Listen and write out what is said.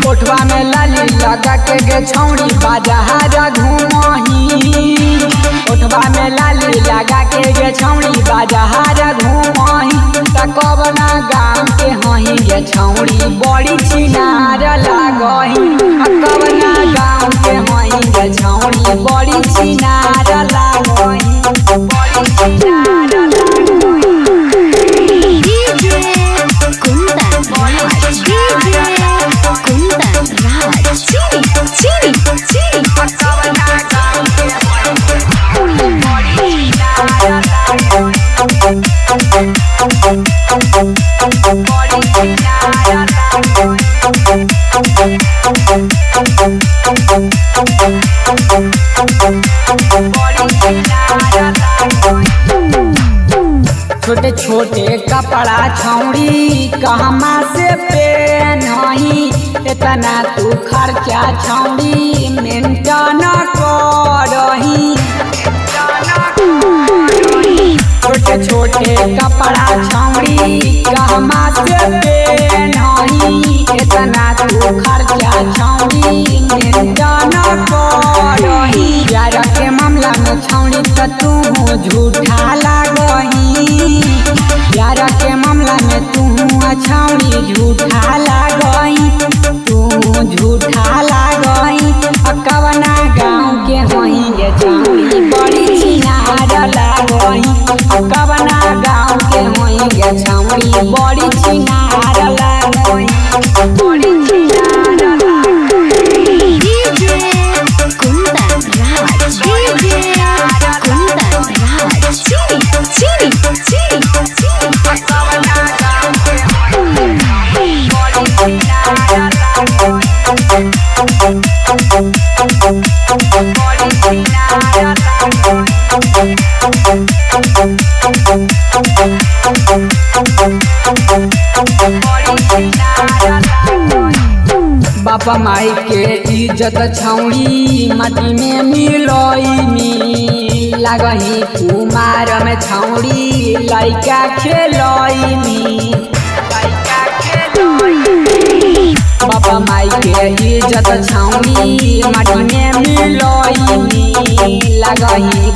कोठवा में लाली लगा के गे छौड़ी बाजार घूमही। कोठवा में लाली लगा के गे छौड़ी बाजार घूमही। कवना गाँव के हही गे छौड़ी बड़ी छिनार लागही। कवना गाँव के हही गे छौड़ी बड़ी छिनार लागही। बड़ी छिनार छोटे छोटे कपड़ा छौड़ी कहमा से पहनही। इतना तू खर्चा छौड़ी मेंटेन करही। छोटे छोटे कपड़ा छौड़ी कहमा से पहनही। इतना तू खर्चा छौड़ी मेंटेन करही। प्यार के मामला में छौड़ी तो तू झूठा लागही। प्यार के मामला में तू छौड़ी झूठा लागही। तू झूठा लागही। कवना गाँव के हही गे छौड़ी बड़ी छिनार लागही। कवना गाँव के हही गे छौड़ी बड़ी छिनार लागही। बड़ी छिनार बापा माई के इज्जत छौड़ी माटी में मिलइनी। लागही कुमार में छौड़ी लइका खेलइनी। बापा माई के इज्जत छौड़ी माटी में मिलइनी। लागही